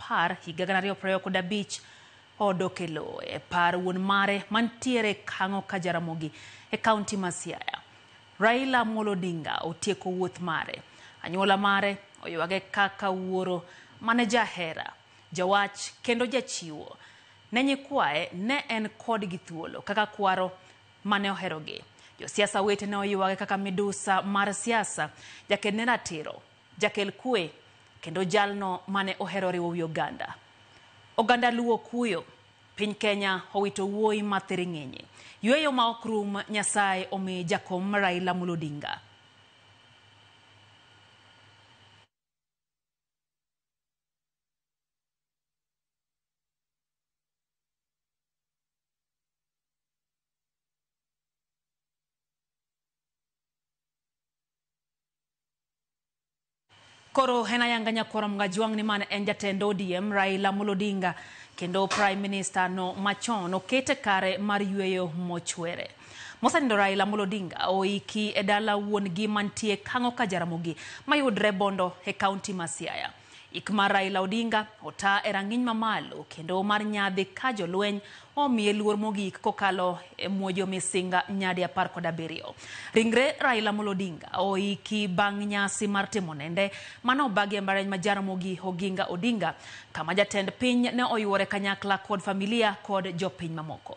apar higa 2025 odokelo e par wuon mare mantiere Kang'o ka Jaramogi e kaunti ma Siaya. Raila Amolo Odinga otieko wuoth mare. Anyuola mare oywage kaka wuoro mane jahera, jawach kendo jachiwo. Ne nyikwaye ne en kod gi thuolo kaka kwaro mane oherogi. Josiasa wetene oywage kaka midusa mar siasa, jaked ne ratiro, jakel kwe kendo jalno mane ohero riwo wi oganda. Oganda luo kuyo, piny Kenya owito wuoyi mathiri ng'enye. Yweyo ma ok rum Nyasaye omi jakom Raila Amolo Odinga. Koro hena yanga nyakoro mgajwang ni mane en jatend ODM Raila Amolo Odinga kendo Prime Minister no machon okete kare mar yweyo mochwere. Mosanindo Raila Amolo Odinga oiki e dala wuon gi mantie Kang'o ka Jaramogi mayudre Bondo e kaunti ma Siaya. Ik mar Raila Odinga ota e rang'iny mamalo kendo mar nyadhi ka jolweny omiye luor mogik kokalo e muojo misinga nyadi 17. Ringre Raila Amolo Odinga oiki bang' nyasi mar timo nende mano bagi e mbareny ma Jaramogi Oginga Odinga kama jatend piny ne oyuore kanyakla kod familia kod jopiny mamoko.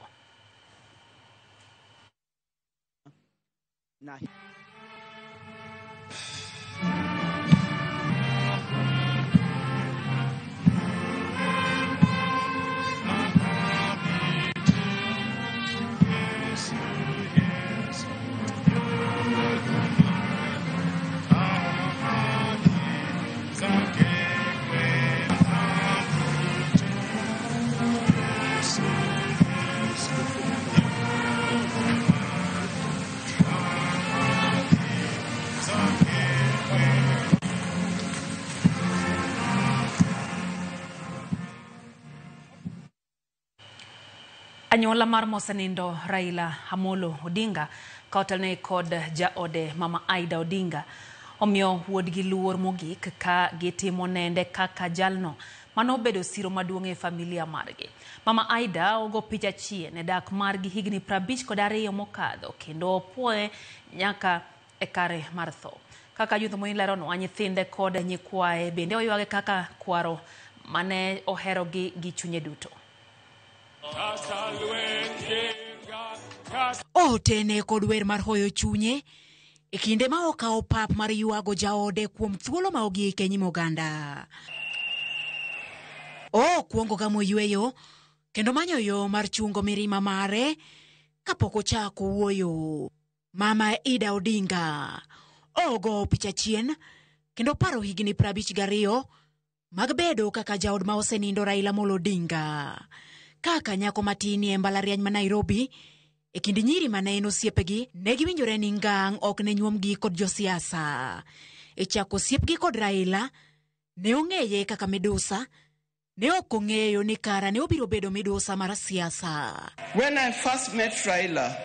Anyuola mar mosanindo Raila Amolo Odinga kautelne kod jaode Mama Aida Odinga omiyo wuodgi luor mogik ka gitimo nende kaka jalno mano bedo siro maduong' e familia margi. Mama Aida ogo picha chien e dak margi higni 52 mokadho kendo opoe nyaka e kare mar tho. Kaka yuth moilero no nyithinde kod nyikwaye bende oywage kaka kwaro mane oherogi gi chunye duto. Otene kod wer mar hoyo chunye e kinde ma okawo pap mar yuago jaode kuom thuolo ma ogiek e nyim oganda. Kuongo gamo yweyo kendo manyo yo mar chungo mirima mare kapok ochako wuoyo. Mama Aida Odinga ogo picha chien kendo paro higni 52 mag bedo kaka jaod ma osenindo Raila Amolo Odinga. Kaka nyako matini e mbalariany ma Nairobi e kind nyiri mane en osiepegi ne giwinjore ni ngang' ok ne nyuomgi kod josiasa. E chako osiepgi kod Raila ne ong'eye kaka midusa, ne ok ong'eyo ni kara ne obiro bedo midusa mar siasa. When I first met Raila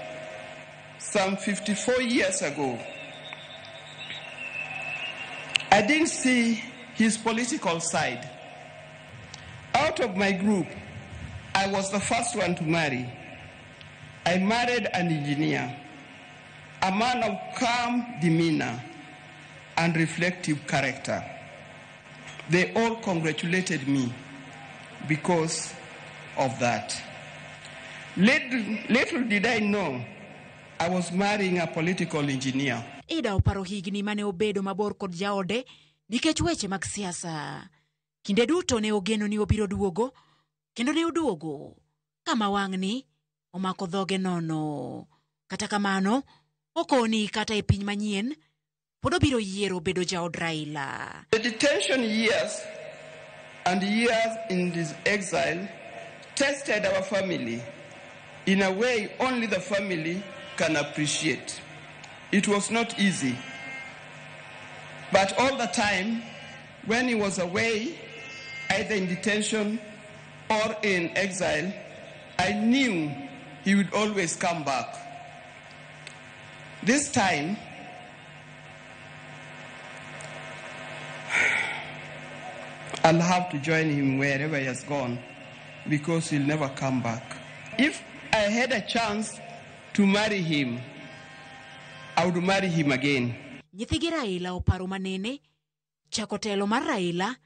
some 54 years ago, I didn't see his political side. Out of my group, I was the first one to marry. I married an engineer, a man of calm demeanor and reflective character. They all congratulated me because of that. Little did I know I was marrying a political engineer. Ida oparo higni mane obedo mabor kod jaode nikech weche mag siasa. Kinde duto ne ogeno ni obiro duogo, kendo ne oduogo kama wang'ni omako dhoge nono. Kata kamano, okoni kata e piny manyien pod obiro yiero bedo jaod Raila. The detention years and years in this exile tested our family in a way only the family can appreciate. It was not easy. But all the time, when he was away, either in detention or in exile, I knew he would always come back. This time, I'll have to join him wherever he has gone because he'll never come back. If I had a chance to marry him, I would marry him again. Nyithigi Raila oparo manene, chako telo mar Raila,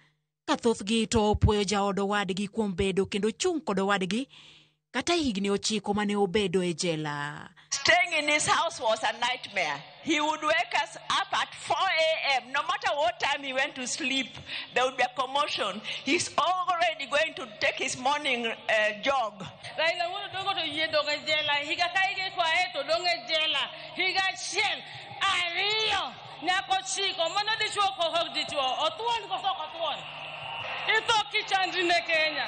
ka thothgi to opuoyo jaod owadgi kuom bedo kendo chung' kod owadgi, kata higni 9 mane obedo e jela. Staying in his house was a nightmare. He would wake us up at 4 a.m. No matter what time he went to sleep, there would be a commotion. He's already going to take his morning jog. Raila wono dogo to yedoga jela. Higa kaige kwa eto donge jela. Higa shell. Ario. Nyako chiko. Mono di chuo ko hog di chuo. Otuon ko soko tuon. Ito kichandri ne Kenya.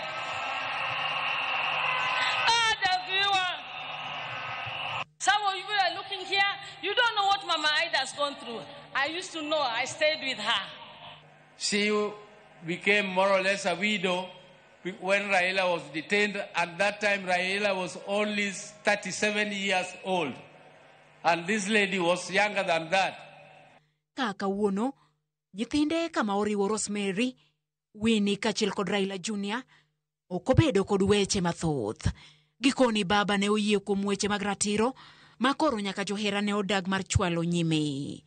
Some of you are looking here, you don't know what Mama Ida's gone through. I used to know, I stayed with her. She became more or less a widow when Raila was detained. At that time, Raila was only 37 years old. And this lady was younger than that. Kaka wuono, nyithinde kama oriwo Rosemary, Winnie kachil kod Raila Jr. okobedo kod weche mathoth. Gikoni baba ne oyie kuom weche mag ratiro, makoro nyaka johera ne odag mar chwalo nyime.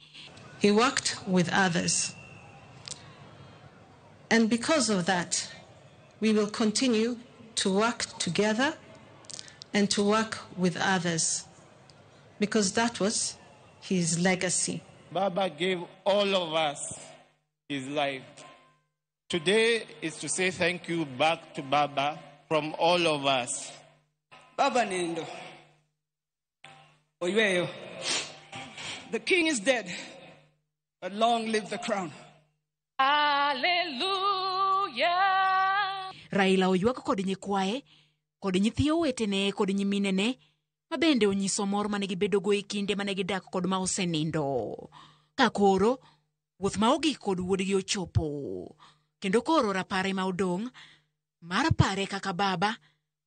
He worked with others. And because of that, we will continue to work together and to work with others, because that was his legacy. Baba gave all of us his life. Today is to say thank you back to Baba from all of us. Baba Nindo, Oyweyo, the king is dead, but long live the crown. Hallelujah. Raila oywak kod nyikwaye, kod nyithi owetene kod nyiminene, mabende onyiso mor mane gibedogo e kinde mane gidak kod ma osenindo. Ka koro, wuoth ma ogik kod wuodgi ochopo. Kendo koro rapare ma odong', mar pare kaka baba,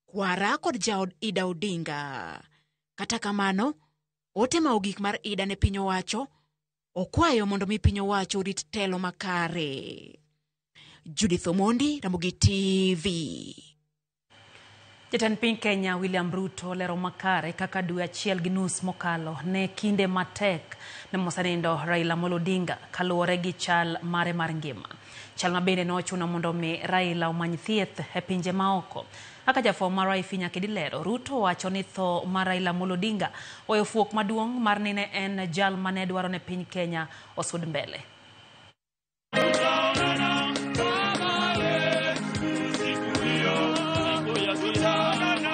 kwara kod jaod Ida Odinga. Kata kamano, ote ma ogik mar Ida ne piny owacho, okwayo mondo mi piny owacho rit telo makare. Judith Omondi, Ramogi TV. Jatend piny Kenya William Ruto lero makare kaka dwe achiel gi nus mokalo ne kinde matek ne mosenindo Raila Amolo Odinga kaluwore gi chal mare mar ngima. Chal mabende nochuno mondo mi Raila omany thieth e pinje maoko. Kaka jafwambo mar Wifi Nyakidi lero, Ruto wacho ni tho mar Raila Amolo Odinga oyo fuok maduong' mar ni ne en jal mane dwaro ne piny Kenya osud mbele.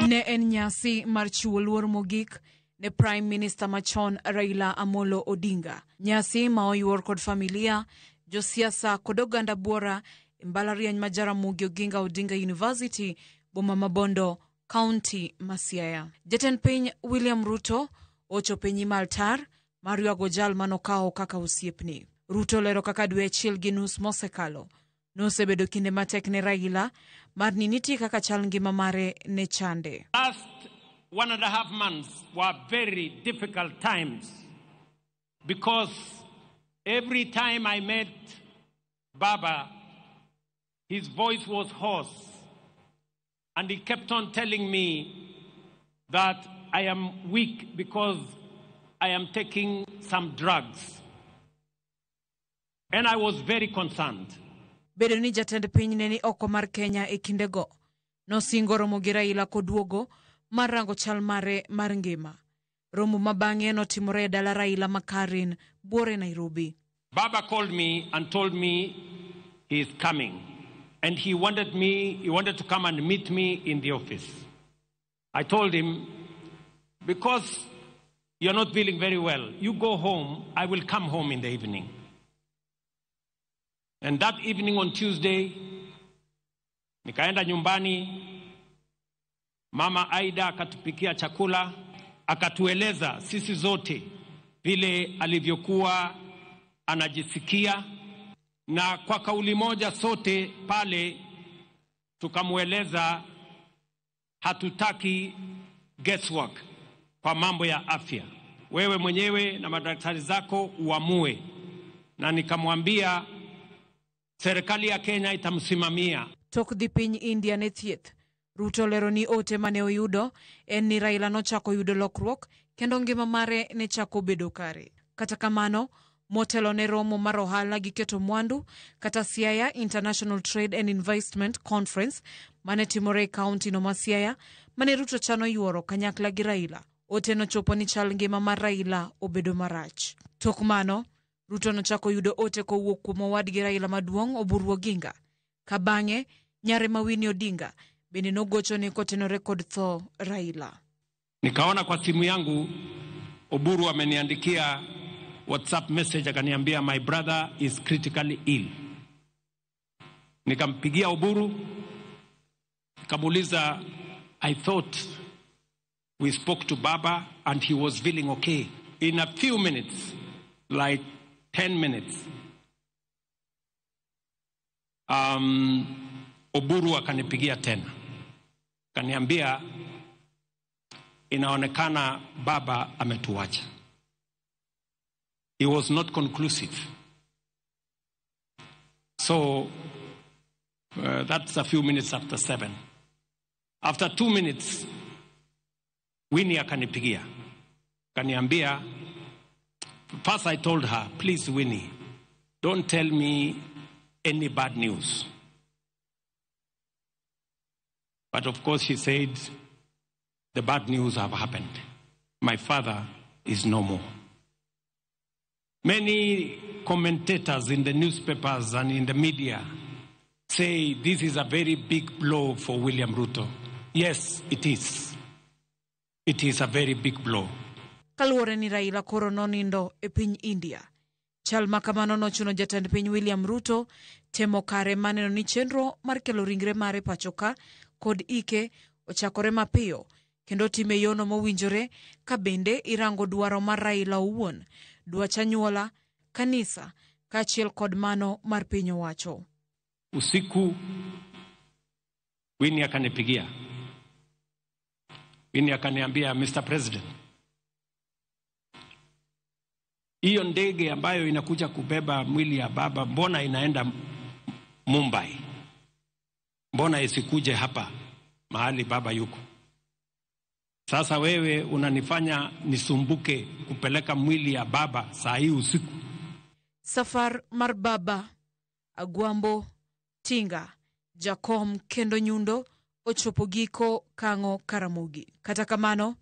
Ne en nyasi mar chiwo luor mogik ne Prime Minister machon Raila Amolo Odinga. Nyasi ma oyuor kod familia, josiasa kod oganda buora mbalariany ma Jaramogi Oginga Odinga University, boma Mabondo, County ma Siaya. Jatend piny William Ruto ochopo nyime altar mar ywago jal manokao kaka osiepni. Ruto lero kaka dwe achiel gi nus mosekalo nosebedo kinde matek ne Raila mar ni nitie kaka chal ngima mare ne chande. Last 1.5 months were very difficult times because every time I met Baba, his voice was hoarse, and he kept on telling me that I am weak because I am taking some drugs. And I was very concerned. Bedo ni jatend piny ne ni oko mar Kenya e kindego, nosingo romo gi Raila koduogo mar rango chal mare mar ngima. Romo mabang'e notimore e dala Raila Makarin, Buore, Nairobi. Baba called me and told me he is coming. And he wanted to come and meet me in the office. I told him, because you're not feeling very well, you go home, I will come home in the evening. And that evening on Tuesday, nikaenda nyumbani, Mama Aida akatupikia chakula, akatueleza sisi zote vile alivyokuwa anajisikia, na kwa kauli moja sote pale tukamueleza hatutaki guesswork kwa mambo ya afya. Wewe mwenyewe na madaktari zako uamue. Na nikamwambia serikali ya Kenya itamsimamia. Tok dhi piny India ne thieth, Ruto lero ni ote mane oyudo en ni Raila nochako yudo lokruok kendo ngima mare ne chako bedo kare. Kata kamano, motelo ne romo mar ohala gi keto mwandu kata Siaya International Trade and Investment Conference mane timore kaunti no ma Siaya, mane Ruto chano yuoro kanyakla gi Raila. Ote no chopo ni chal ngima mar Raila obedo marach. Tok mano, Ruto nochako yudo ote kowuok kuom owadgi Raila maduong' Oburu Oginga. Kabange, nyare ma Winnie Odinga bende nogocho ni kotenore kod tho Raila. Nikaona kwa simu yangu Oburu ameniandikia WhatsApp message akaniambia my brother is critically ill. Nikampigia Oburu, nikamuuliza, I thought we spoke to Baba and he was feeling okay. In a few minutes, like 10 minutes, Oburu akanipigia tena. Kaniambia inaonekana Baba ametuacha. It was not conclusive. So that's a few minutes after 7. After 2 minutes, Winnie akanipigia. Kaniambia, first I told her, please Winnie, don't tell me any bad news. But of course she said, the bad news have happened. My father is no more. Many commentators in the newspapers and in the media say this is a very big blow for William Ruto. Yes, it is. It is a very big blow. Kaluwore ni Raila koro nonindo e piny India. Chal makamano nochuno jatend piny William Ruto temo kare maneno ni chenro mar kelo ringre mare pachoka kod ike ochakore mapiyo kendo time yono mowinjore ka bende irango dwaro mar Raila owuon, dwach anyuola, kanisa, kaachiel kod mano mar piny owacho. Usiku Winnie akanipigia. Winnie akaniambia, Mr. President, hiyo ndege ambayo inakuja kubeba mwili ya baba, mbona inaenda Mumbai? Mbona isikuje hapa mahali baba yuko? Sasa wewe unanifanya nisumbuke kupeleka mwili ya baba saa hii usiku. Safar mar baba, Agwambo, Tinga, Jakom kendo Nyundo ochopo giko kango Karamogi. Kata kamano,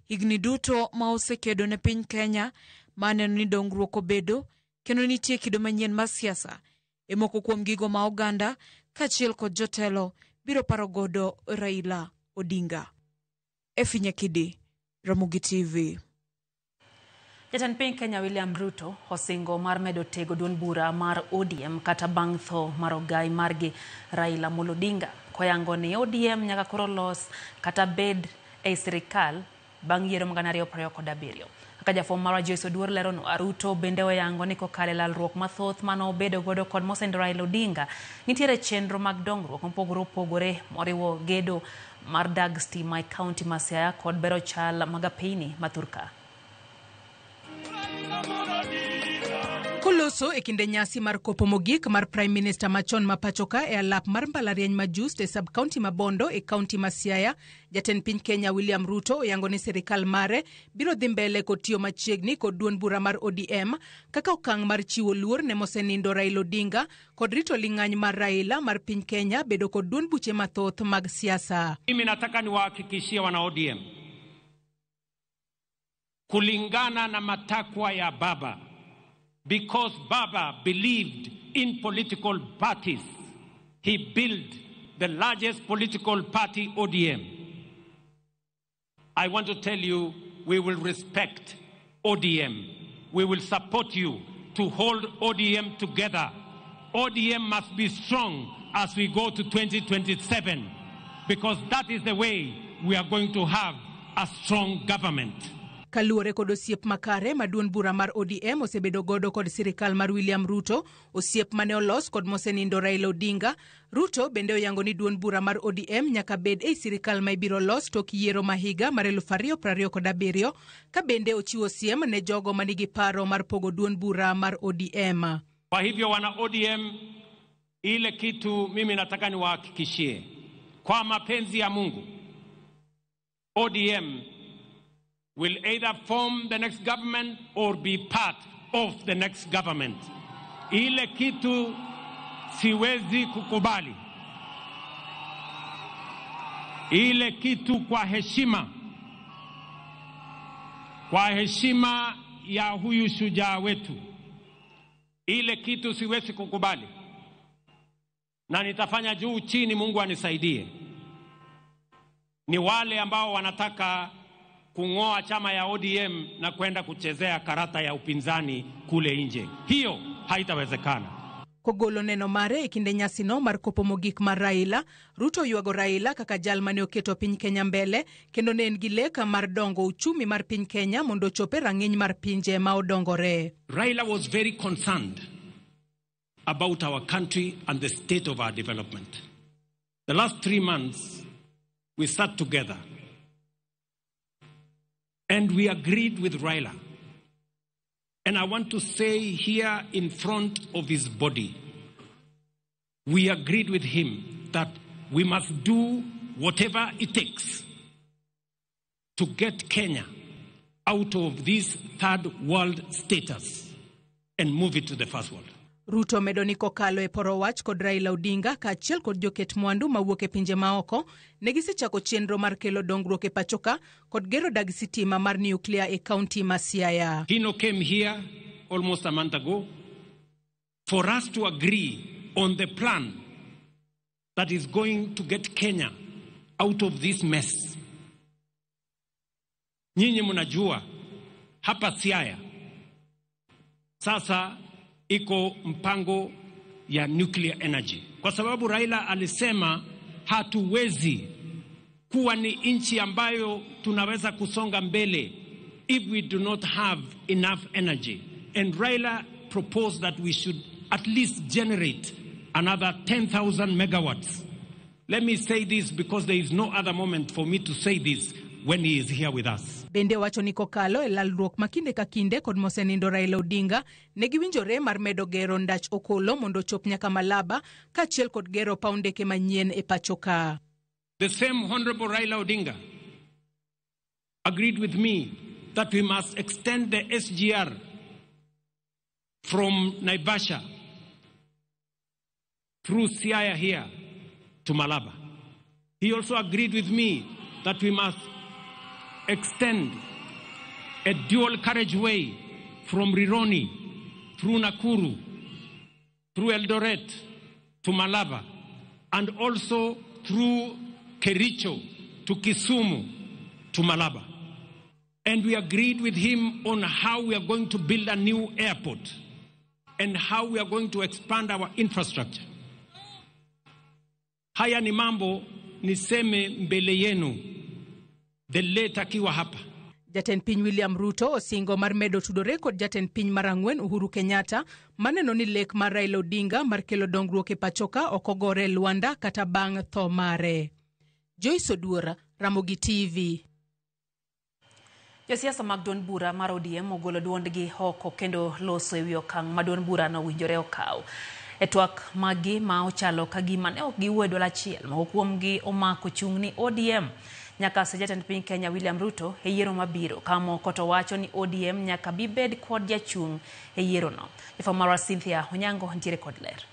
higni duto ma osekedo ne piny Kenya maneno ni dongruok obedo kendo nitie kido manyien mar siasa e moko kuom gigo ma oganda kaachiel kod jotelo biro paro godo Raila Odinga. Efinya Kidi, Ramogi TV. Jatend piny Kenya William Ruto osingo mar medo tego duond bura mar ODM kata bang' tho mar ogai margi Raila Amolo Odinga. Koyango ni ODM nyaka koro los kata bed e sirikal bang' yiero mag 2027. Kaka jafwambo marwa Joyce Oduor lero no, Ruto bende oyango ni kokale lalruok mathoth mano obedo godo kod mosend Raila Odinga, nitiere chenro mag dongruok mopogore opogore moriwo gedo mar dag stima e kaunti ma Siaya kod bero chal mag apeyni ma Thurka. Koloso e kinde nyasi mar kopo mogik mar Prime Minister machon ma pachoka e alap mar mbalariany ma Just e sub-county ma Bondo e kaunti ma Siaya, jatend piny Kenya William Ruto oyango ni serikal mare biro dhi mbele kod tiyo machiegni kod duond bura mar ODM kaka okang' mar chiwo luor ne mosenindo Raila Odinga kod rito ling'any mar Raila mar piny Kenya bedo kod duond buche mathoth mag siasa. Mimi nataka niwahakikishie wana ODM, kulingana na matakwa ya baba, because Baba believed in political parties, he built the largest political party, ODM. I want to tell you, we will respect ODM. We will support you to hold ODM together. ODM must be strong as we go to 2027, because that is the way we are going to have a strong government. Kaluore kod osiep makare ma duond bura mar ODM osebedo godo kod sirikal mar William Ruto, osiep mane olos kod mosenindo Raila Odinga. Ruto bende oyango ni duond bura mar ODM nyaka bed e sirikal ma ibiro los tok yiero mahiga mar 2027, ka bende ochiwo siem ne jogo manigi paro mar pogo duond bura mar ODM. Kwa hivyo wana ODM, Ile kitu mimi nataka niwahakikishie, kwa mapenzi ya Mungu, ODM will either form the next government or be part of the next government. Ile kitu siwezi kukubali. Ile kitu kwa heshima ya huyu shujaa wetu, ile kitu siwezi kukubali, na nitafanya juu chini, Mungu anisaidie. Ni wale ambao wanataka kung'oa chama ya ODM na kwenda kuchezea karata ya upinzani kule nje. Hiyo haitawezekana. Kogolo neno mare ikinde nyasi no mar kopo mogik mar Raila, Ruto yuago Raila kaka jal mane oketo piny Kenya mbele, kendo ne en gi leka mar dongo uchumi mar piny Kenya mondo chope rang'iny mar pinje ma odongore. Raila was very concerned about our country and the state of our development. The last 3 months, we sat together and we agreed with Raila. And I want to say here in front of his body, we agreed with him that we must do whatever it takes to get Kenya out of this third world status and move it to the first world. Ruto medo ni kokalo e poro wach kod Raila Odinga ka achiel kod joket mwandu mawuok e pinje maoko negisichako chenro mar kelo dongruok e pachoka kod gero dag sitima mar nuclear e kaunti ma Siaya. Kino came here almost a month ago for us to agree on the plan that is going to get Kenya out of this mess. Nyinyi mnajua hapa Siaya sasa iko mpango ya nuclear energy, kwa sababu Raila alisema hatuwezi kuwa ni nchi ambayo tunaweza kusonga mbele if we do not have enough energy. And Raila proposed that we should at least generate another 10,000 megawatts. Let me say this because there is no other moment for me to say this when he is here with us. Bende wacho ni kokalo e lalruok makinde ka kinde kod mosenindo Raila Odinga ne giwinjore mar medo gero ndach okolo mondo chop nyaka Malaba ka achiel kod gero paundeke manyien e pachoka. The same Honorable Raila Odinga agreed with me that we must extend the SGR from Naivasha through Siaya here to Malaba. He also agreed with me that we must extend a dual carriageway from Rironi through Nakuru, through Eldoret to Malaba, and also through Kericho to Kisumu to Malaba. And we agreed with him on how we are going to build a new airport and how we are going to expand our infrastructure. Haya ni mambo niseme mbele yenu the late akiwa hapa. Jaten piny William Ruto osingo mar medo tudore kod jaten piny mar ang'wen Uhuru Kenyatta maneno ni lek mar Raila Odinga mar kelo dongruok e pachoka okogore Luanda kata bang' tho mare. Joyce Oduora, Ramogi TV. Josiasa mag duond bura mar ODM ogolo duondgi oko kendo loso ewi okang' ma duond bura no winjore okaw. E twak magi ma ochalo kagima ne ok giwuoyo achiel ma kuomgi omako chung' ni ODM nyaka jatend piny Kenya William Ruto e yiero mabiro, kama koto wacho ni ODM nyaka bibed kod jachung' e yiero no. Ifamara Cynthia Onyango ntiere kod ler.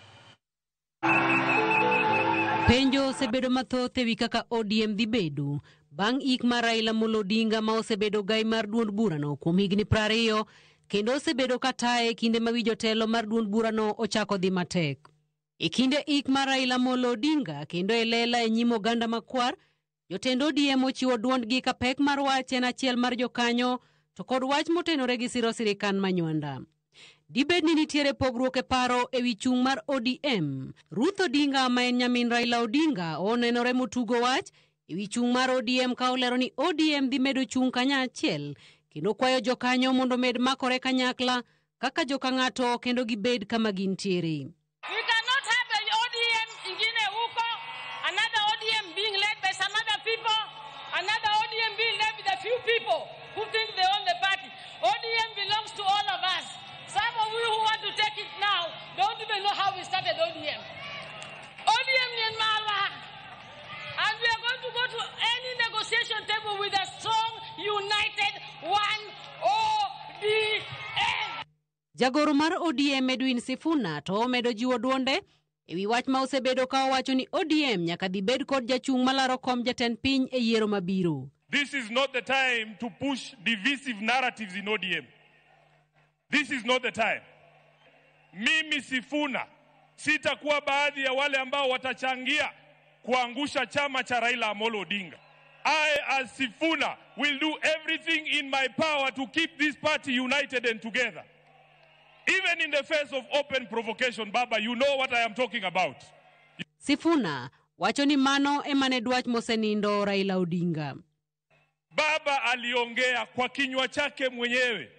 Penjo osebedo mathoth ewi kaka ODM dhi bedo bang' ik mar Raila Amolo Odinga ma osebedo gai mar duond burano kuom higni 20 kendo osebedo kataye kinde ma wi jotelo mar duond burano ochako dhi matek. E kinde ik mar Raila Amolo Odinga kendo e lela e nyim oganda makwar, jotend ODM ochiwo duondgi ka pek mar wach en achiel mar jokanyo to kod wach motenore gi siro sirikan manywanda. Dibed ni nitiere pogruok e paro ewi chung' mar ODM. Ruth Odinga ma en nyamin Raila Odinga onenore motugo wach ewi chung' mar ODM ka olero ni ODM dhi medo chung' kanya achiel kendo kwayo jokanyo mondo med makore kanyakla kaka joka ng'ato kendo gibed kama gintiere. We cannot have an ODM ingine huko, another ODM being led by some other people, another ODM being led by the few people who think they own the party. ODM belongs to all of us. Some of you who want to take it now don't even know how we started ODM. to any negotiation table with a strong, united, one ODM. Jagoro mar ODM Edwin Sifuna to omedo jiwo duonde ewi wach ma osebedo ka owacho ni ODM nyaka dhi bed kod jachung' malaro kom jatend piny e yiero mabiro. This is not the time to push divisive narratives in ODM. This is not the time. Mimi Sifuna sitakuwa baadhi ya wale ambao watachangia kuangusha chama cha Raila Amolo Odinga. I as Sifuna will do everything in my power to keep this party united and together. Even in the face of open provocation, Baba, you know what I am talking about. Sifuna wacho ni mano emane dwach mosenindo Raila Odinga. Baba aliongea kwa kinywa chake mwenyewe.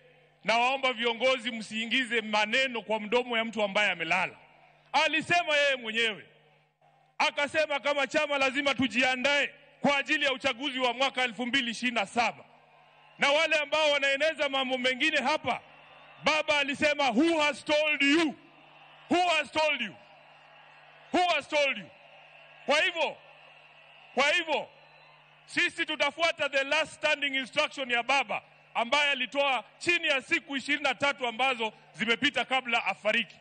Na waomba viongozi msiingize maneno kwa mdomo ya mtu ambaye amelala. Alisema yeye mwenyewe. Akasema kama chama lazima tujiandae kwa ajili ya uchaguzi wa mwaka 2027. Na wale ambao wanaeneza mambo mengine hapa, Baba alisema, who has told you? Who has told you? Who has told you? Kwa hivyo, sisi tutafuata the last standing instruction ya Baba ambaye alitoa chini ya siku 23 ambazo zimepita kabla afariki.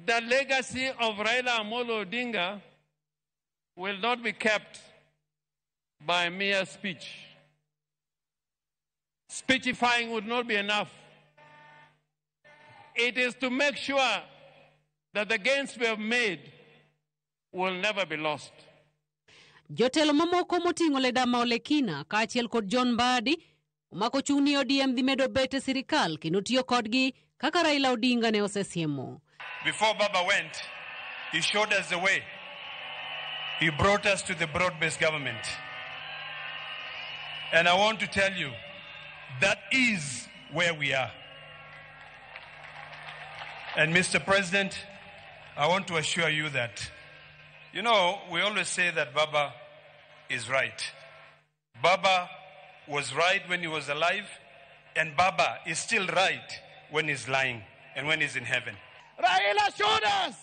The legacy of Raila Amolo Odinga will not be kept by mere speech. Speechifying would not be enough. It is to make sure that the gains we have made will never be lost. Jotelo mamoko moting'o Leda Maolekina kaachiel kod John Mbadi umako chuni ODM dhi medo bete sirikal kendo tiyo kodgi kaka Raila Odinga ne osesiemo. Before Baba went, he showed us the way. He brought us to the broad-based government. And I want to tell you, that is where we are. And Mr. President, I want to assure you that, you know, we always say that Baba is right. Baba was right when he was alive, and Baba is still right when he's lying and when he's in heaven. Raila showed us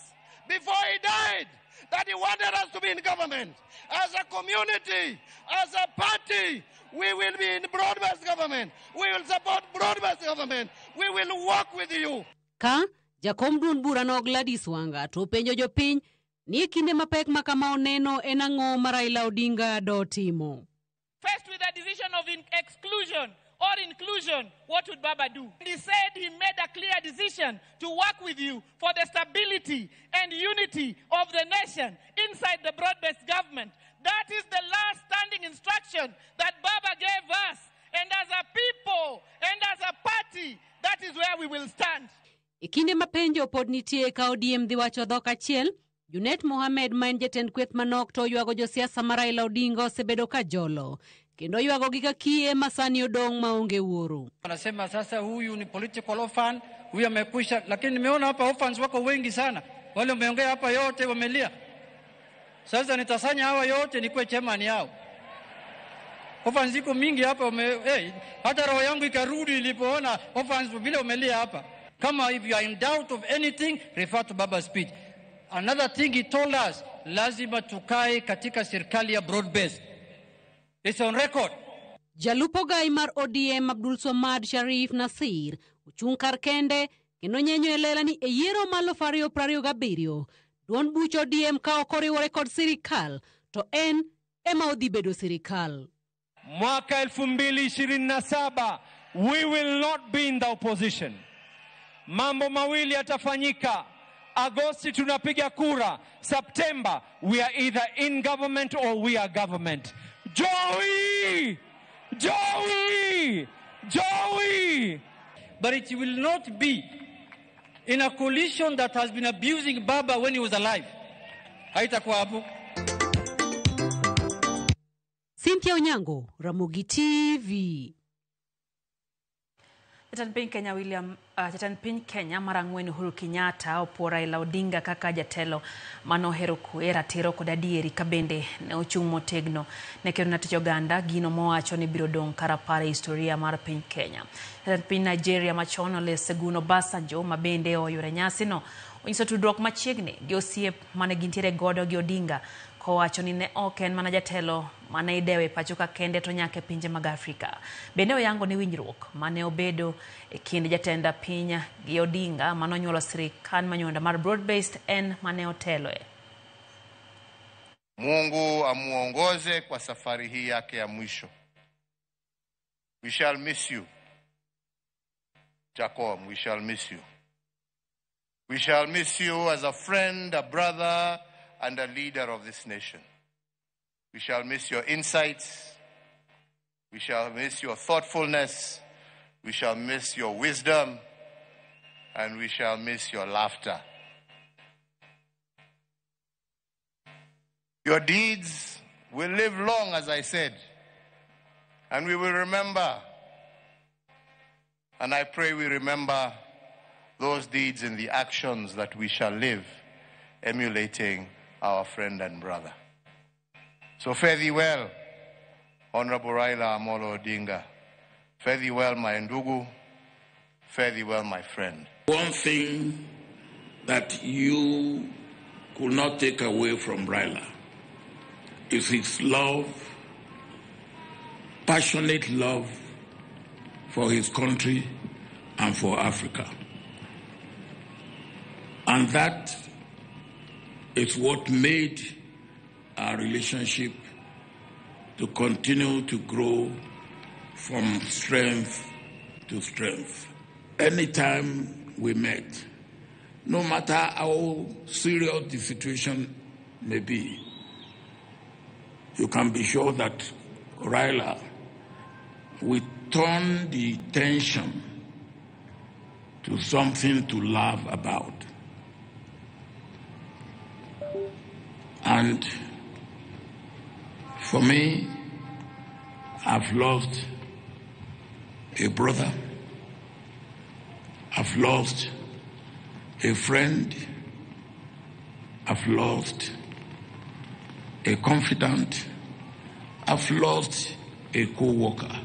before he died that he wanted us to be in government. As a community, as a party, we will be in broad-based government. We will support broad-based government. We will work with you. Ka jakom duond burano Gladys Wanga to penjo jopiny ni kinde mapek makama oneno en ang'o ma Raila Odinga do timo. First, with a decision of exclusion or inclusion, what would Baba do? He said he made a clear decision to work with you for the stability and unity of the nation inside the broad-based government. That is the last standing instruction that Baba gave us. And as a people and as a party, that is where we will stand. Ikinde mapenjo pod nitie ka ODM dhi wacho dhok achiel, Junet Mohamed ma en jatend kweth manok to yuago josiasa ma Raila Odinga osebedo ka jolo. Kendo yuago gi ka kie masani odong maonge wuoro. Wanasema sasa huyu ni political orphan, huyu amekwisha, lakini nimeona hapa orphans wako wengi sana. Wale wameongea hapa yote wamelia. Sasa nitasanya hawa yote nikuwe chairman yao. Orphans ziko mingi hapa hata roho yangu ikarudi ilipoona orphans vile wamelia hapa. Kama if you are in doubt of anything, refer to Baba's speech. Another thing he told us, lazima tukae katika serikali ya broad base. It's on record. Jalupo gai mar ODM Abdul Somad Sharif Nasir uchung kar kende kendo nyenyo elela ni yiero malo 2027 duond buch ODM ka okoriwore kod sirikal to en ema odhi bedo sirikal. Mwaka 2027 we will not be in the opposition. Mambo mawili yatafanyika. Agosti tunapiga kura. September we are either in government or we are government. Joey! Joey! Joey! But it will not be in a coalition that has been abusing Baba when he was alive. Haitakuwa hapo. Cynthia Onyango, Ramogi TV. Jatend piny Kenya marang'wen Uhuru Kenyatta opuo Raila Odinga kaka jatelo manohero kwe ratiro kod adieri kabende ne ochung' motegno ne kero natich oganda gino mowacho ni biro dong' karapare historia mar piny Kenya. Jatend piny Nigeria machon Olusegun Obasanjo mabende oyore nyasino onyiso tudruok machiegni gi osiep mane gintiere godo gi Odinga kowacho ni ne ok en mana jatelo mane idewe pachoka kende to nyake pinje mag Afrika. Bende oyango ni winjruok mane obedo e kind jatenda pinya gi Odinga mano nyuolo sirikal manyonda mar broad-based en mane oteloe. Mungu amuongoze kwa safari hii yake ya mwisho. We shall miss you, Jacob. We shall miss you. We shall miss you as a friend, a brother, and a leader of this nation. We shall miss your insights. We shall miss your thoughtfulness. We shall miss your wisdom. And we shall miss your laughter. Your deeds will live long, as I said, and we will remember. And I pray we remember those deeds in the actions that we shall live, emulating our friend and brother. So fare thee well, Honorable Raila Amolo Odinga. Fare thee well, my ndugu. Fare thee well, my friend. One thing that you could not take away from Raila is his love, passionate love for his country and for Africa. And that is what made our relationship to continue to grow from strength to strength. Anytime we met, no matter how serious the situation may be, you can be sure that Raila will turn the tension to something to laugh about. And for me, I've lost a brother, I've lost a friend, I've lost a confidant, I've lost a co-worker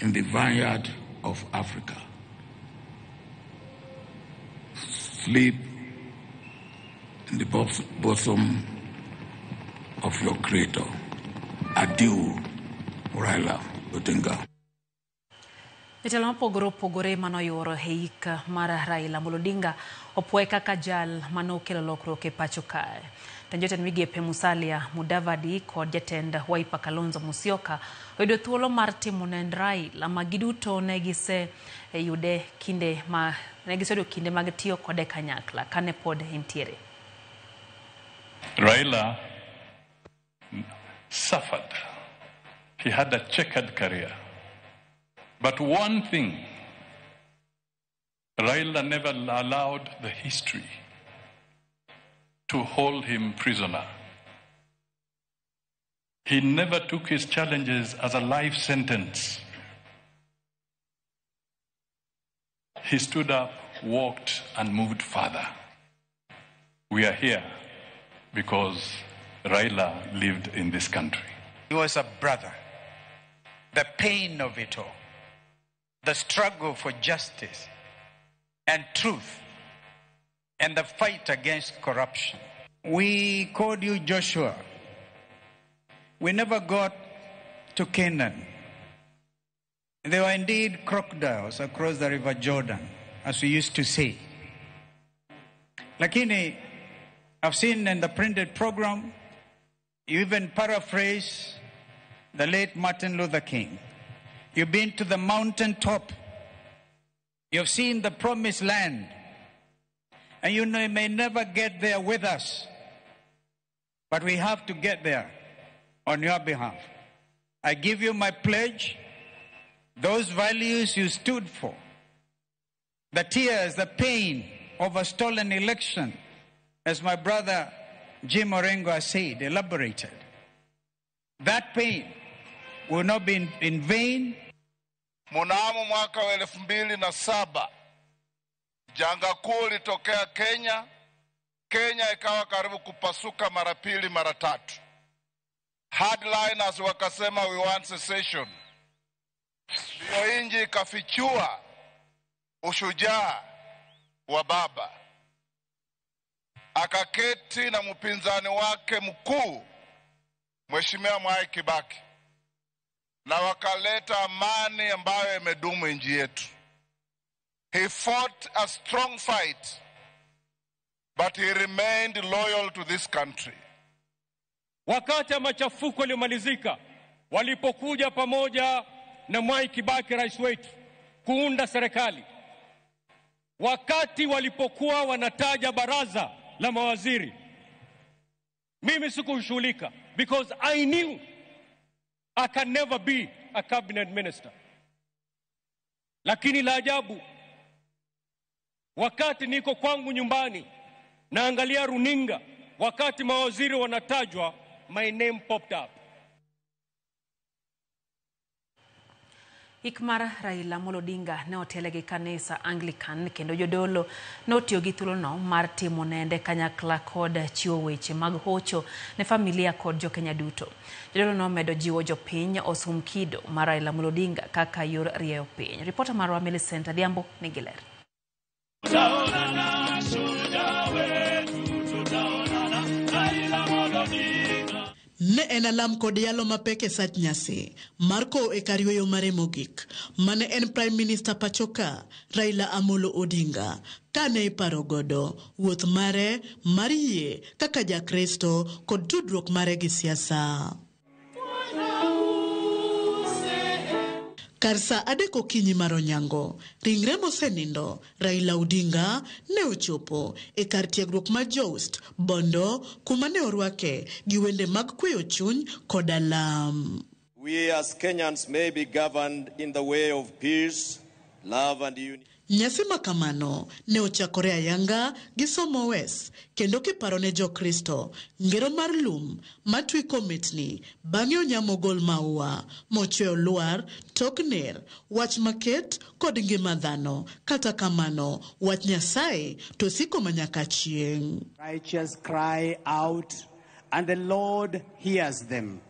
in the vineyard of Africa. Sleep in the bosom of your Creator. Adieu, Raila Odinga. Jatelo mopogore opogore manoyoro heik mar Raila Amolo Odinga opwoye kaka jal manokelo lokruok e pacho kae. Jatend migepe Musalia Mudavadi kod jatend Wiper Kalonzo Musyoka oyudo thuolo mar timo nend Raila ma giduto negise yude kinde mag tiyo kode kanyakla kane pod entiere. Raila suffered. He had a checkered career. But one thing, Raila never allowed the history to hold him prisoner. He never took his challenges as a life sentence. He stood up, walked, and moved further. We are here because Raila lived in this country. He was a brother. The pain of it all, the struggle for justice and truth, and the fight against corruption. We called you Joshua. We never got to Canaan. There were indeed crocodiles across the river Jordan, as we used to say. Lakini, I've seen in the printed program, you even paraphrase the late Martin Luther King. You've been to the mountaintop. You've seen the promised land. And you know you may never get there with us. But we have to get there on your behalf. I give you my pledge. Those values you stood for. The tears, the pain of a stolen election, as my brother Jim Orengo has said, elaborated. That pain will not be in vain. Mnamo mwaka wa 2007 janga kuu litokea Kenya. Kenya ikawa karibu kupasuka mara pili mara tatu. Hardliners wakasema we want secession. Ndio inji ikafichua ushujaa wa baba. Akaketi na mpinzani wake mkuu Mheshimiwa Mwai Kibaki, na wakaleta amani ambayo imedumu nchi yetu. He fought a strong fight, but he remained loyal to this country. Wakati machafuko yaliyomalizika, walipokuja pamoja na Mwai Kibaki rais wetu kuunda serikali, wakati walipokuwa wanataja baraza la mawaziri, mimi sikushughulika because I knew I can never be a cabinet minister. Lakini la ajabu, wakati niko kwangu nyumbani naangalia runinga, wakati mawaziri wanatajwa, my name popped up. Ikmar Raila Amolo Odinga ne otelo gi kanisa Anglican kendo jodolo notiyo gi thuolono mar timo nende kanyakla kod chiwo weche mag hocho ne familia kod jokenya duto. Jodolo nomedo jiwo jopiny osum kido mar Raila Amolo Odinga kaka yor rieyo piny. Ripota marwa Millicent Adhiambo nigi ler. Ne en alam kod yalo mapek e sach nyasi Marco e kar yweyo mare mogik mane en Prime Minister pachoka Raila Amolo Odinga kane iparo godo wuoth mare mar yie kaka jakristo kod tudruok mare gi siasa. Kar sa adek okinyi mar onyango, ringre mosenindo Raila Odinga ne ochopo e kar tiegruok mar Joust, Bondo, kuma ne orwake gi wende mag kweyo chuny kod alam. We as Kenyans may be governed in the way of peace, love and unity. Nyasi makamano ne ochakore ayanga gi somo wes kendo kiparo ne jo Kristo ngero mar lum matwi komitni bang'e onyamo gol maua mochweyo luar tokner wach maket kod ngima dhano kata kamano wach Nyasaye to siko manyaka chieng'. Righteous cry out and the Lord hears them.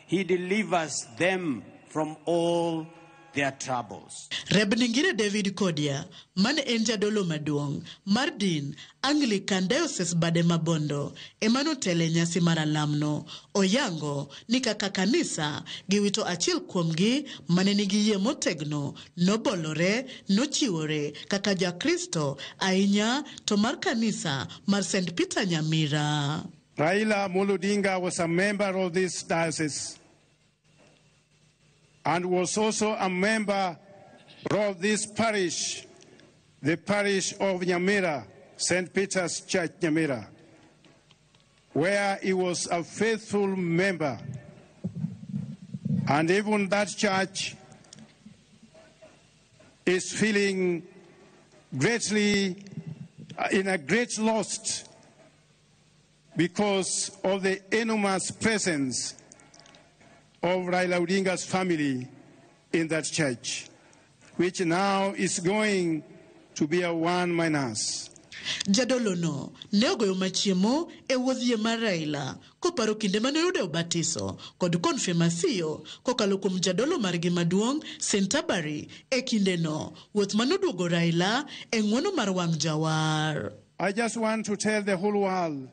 He delivers them from all their troubles. Rebningire David Kodia, mane en jadolo maduong' mar din Anglican Diocese bade mabondo, emano tele nyasi mar alamno, oyango ni kaka kanisa giwito achiel kuomgi mane nigi yie motegno, nobolore, nochiwore kaka jakristo ahinya to mar kanisa mar St. Peter Nyamira. Raila Amolo Odinga was a member of this diocese and was also a member of this parish, the parish of Nyamira, St. Peter's Church Nyamira, where he was a faithful member. And even that church is feeling greatly in a great loss because of the enormous presence of Raila Odinga's family in that church, which now is going to be a one minus. Jadolono ne ogoyo machiemo e wuodhie mar Raila koparo kinde mane oyudo batiso kod konfirmasio kokalo kuom jadolo margi maduong' Sentabari e kindeno wuoth manoduogo Raila e ng'wono mar wang' jawar. I just want to tell the whole world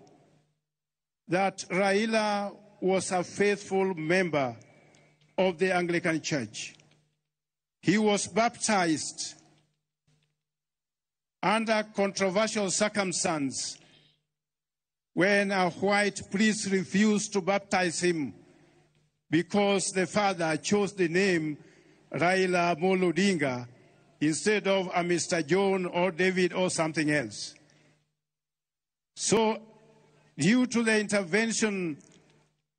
that Raila was a faithful member of the Anglican Church. He was baptized under controversial circumstances when a white priest refused to baptize him because the father chose the name Raila Amolo Odinga instead of a Mr. John or David or something else. So, due to the intervention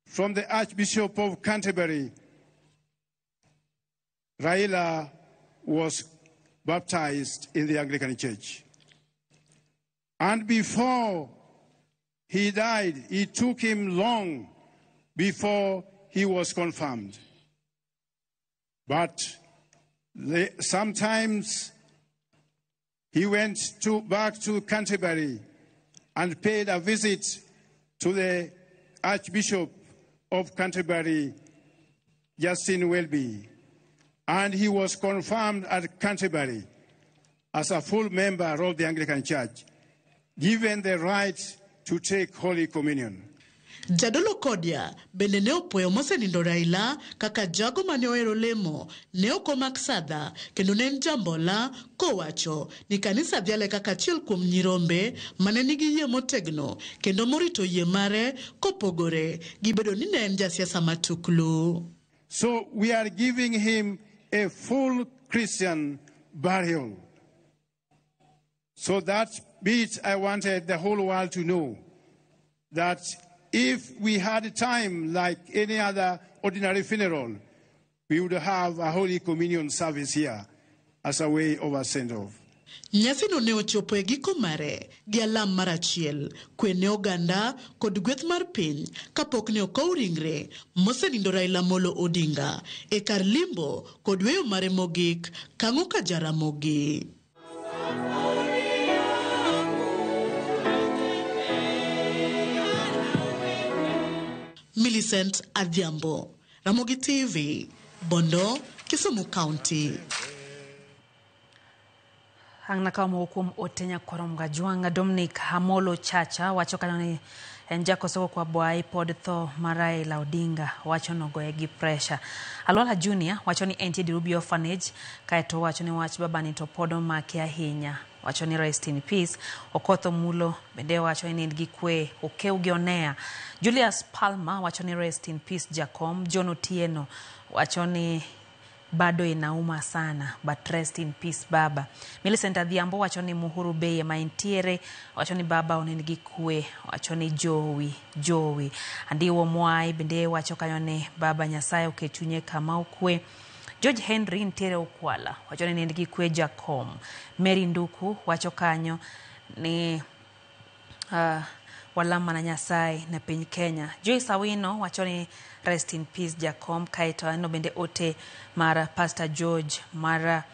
from the Archbishop of Canterbury, Raila was baptized in the Anglican Church. And before he died, it took him long before he was confirmed. But sometimes he went back to Canterbury and paid a visit to the Archbishop of Canterbury, Justin Welby, and he was confirmed at Canterbury as a full member of the Anglican Church, given the right to take Holy Communion. Jadolo Kodia bende ne opoyo mosenindo Raila kaka jago mane ohero lemo ne okomak sadha kendo ne en jambola kowacho ni kanisa dhiale kaka achiel kuom nyirombe mane nigi yie motegno kendo morito yie mare kopogore gi bedo ni ne en jasiasa matuklu. So we are giving him a full Christian burial. So that bit I wanted the whole world to know, that if we had time like any other ordinary funeral, we would have a Holy Communion service here as a way of a send-off. Nyasino ne ochopo e giko mare gi alam mar achiel kwe ne oganda kod gweth mar piny kapok ne okow ringre mosenindo Raila Amolo Odinga e kar limbo kod weyo mare mogik kang'o ka Jaramogi. Millicent Adhiambo, Ramogi TV, Bondo, Kisumu County. Ang nakamo kuom otenya korom gajuanga Dominic Hamolo Chacha wacho kanyo ni enjako soko kwa boai pod tho Raila Odinga wacho nogoye gi pressure. Alola Junior wacho ni entie Dirubi Orphanage kaeto wacho ni wach babani to podo make ahinya. Wacho ni rest in peace. Okotho Mulo bende wacho ni gi kwe okeugi onea. Julius Palmer wacho ni rest in peace Jacom. John Otieno wacho ni bado inauma sana but rest in peace baba. Millicent Adhiambo wacho ni Muhuru Beye maintiere wacho ni baba onengi kwe wacho ni Jowi Andiwo Mwai bende wacho kayo ni baba Nyasaye okechunye kama ukwe. George Henry ntiere Ukwala wacho ni nengi kwe Jacom. Mary Nduku wacho kanyo ni walama na Nyasaye na piny Kenya. Joyce Awino wacho ni rest in peace Jacom. Kaito ano bende ote mara Pastor George mara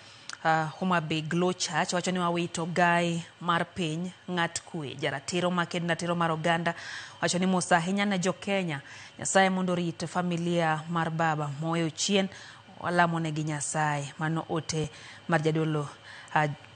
Homa Bay Glow Church wacho ni wawito gai mar piny ng'at kwe jaratiro maked na tiro mar oganda wacho ni Musa hinya na jo Kenya Nyasaye mondo rit familia mar baba moyo chien walamo ne gi Nyasaye. Mano ote mar jadolo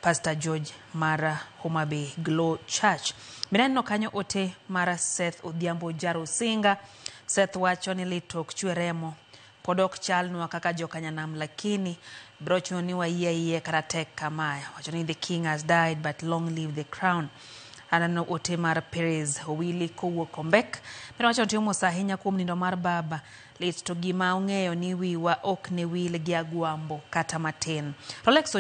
Pastor George mara Homa Bay Glow Church. Minano kanyo ote mara Seth Odhiambo Jaro Singa. Seth wacho ni litok chweremo podok chalnwa kaka jokanyanam lakini brocho ni waiye karatek kamaya. Wacho ni the king has died but long live the crown. Anano ote mar Perez Owili kowuok Ombek. Pero wacho timo sahinya kuom nindo mar baba lit to gima ong'eyo ni wiwa ok ne wil gi agwambo kata matin. Rolex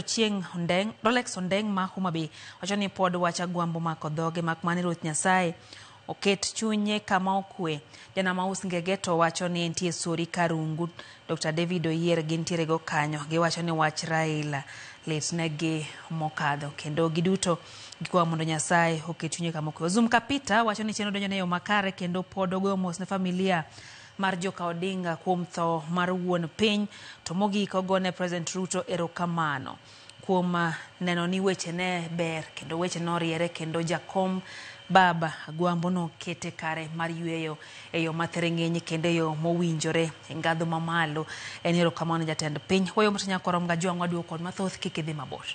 Ondeng ma Homa Bay wacho ni pod wacha gwambo makodhoge makmani Ruoth Nyasaye oket chunye kama okwe. Jana Maus Ngegeto wacho ni entie Sori Karungu. Dr. David Oyier gintiere go kanyo giwacho ni wach Raila litnegi mokadho kendo giduto gikwa mondo Nyasaye oket chunye kama okwe. Ozum Kapita wacho ni cheno donjo ne yo makare kendo pod ogoyo mos ne familia mar joka Odinga kuom tho mar wuon piny to mogik ogone President Ruto erokamano kuom neno ni weche ne ber kendo weche noriere kendo Jacom baba gwambo no kete kare mar yueyo eyo matherengenyi kendo yo mowinjore ngadho mamalo en erokamano jatend piny. Hoyo mtanya korom gajuang waduo kod mathoth kikidhi mabor.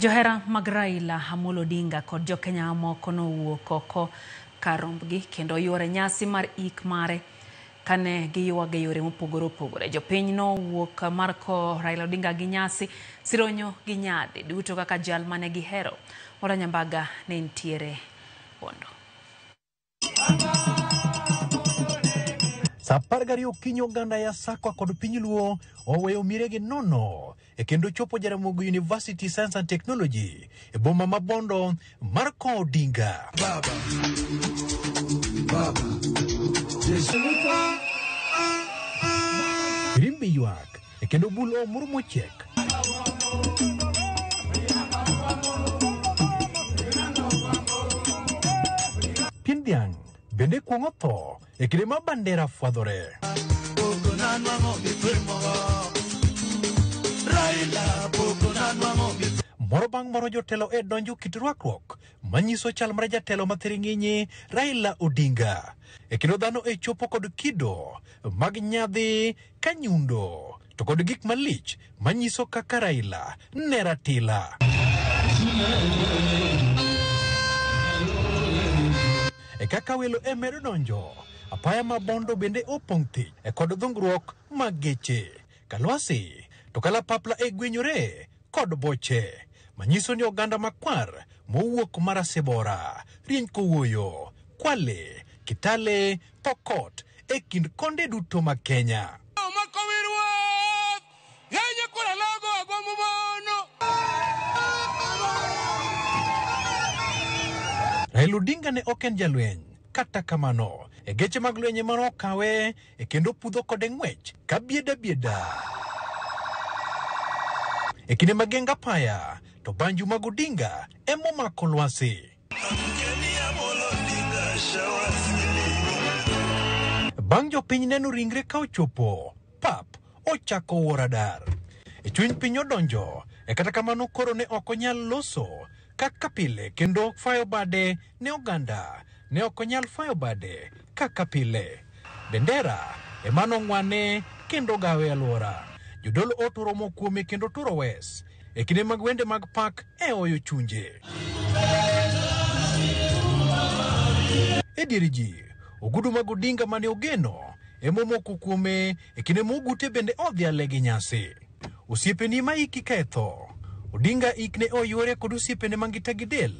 Johera mag Raila Amolo Odinga kod jokenya moko nowuok oko karombgi kendo yore nyasi mar ik mare kane giyuage yore mopogore opogore. Jopiny nowuok marko Raila Odinga gi nyasi sironyo gi nyadhi duto kaka jal mane gihero. Ora Nyambaga ne ntiere Bondo. Sapar gari okinyi oganda ya Sakwa kod piny Luo oweyo mirege nono kendo chopo Jaramogi University Science and Technology e boma ma Bondo marko Odinga. Rimbi yuak kendo bulo murmo chek. Pindiang bende kuongo tho kinde ma bandera fwadhore. Moro bang' moro jotelo donjo kit rwakruok manyiso chal mar jatelo mathiring'inyi Raila Odinga. Kendo dhano chopo kod kido mag nyadhi kanyundo to kod gik malich manyiso kaka Raila ne ratila. Kaka welo medo donjo, apaya ma Bondo bende opong' thich kod dhungruok mag geche. Kalwasi to kalapapla gwenyore kod boche manyiso ni oganda makwar mowuok Marasebora, rieny kowuoyo, Kwale, Kitale, Pokot kind konde duto mag Kenya. Raila Odinga ne ok en jalweny, kata kamano geche mag lweny mano kawe kendo pudho kode ng'wech ka bieda. Kinde magenga paya to banju mag Odinga emomako lwasi. Bang' jopiny neno ringre ka ochopo, pap ochako wuoradar. Chuny piny odonjo, kata kamano koro ne ok onyal loso kaka pile kendo fayo bade ne oganda ne ok onyal fayo bade kaka pile. Bendera emano ng'wane kendo gawe alwora. Jodolo otoromo kuome kendo turo wes kinde mag wende mag pak oyo chunje. Dier ji ogudu mag Odinga mane ogeno emomoko kuome kinde mogute bende odhiale gi nyasi. Osiepeni ma iki ketho, Odinga ikne oyore kod osiepene mangita gi del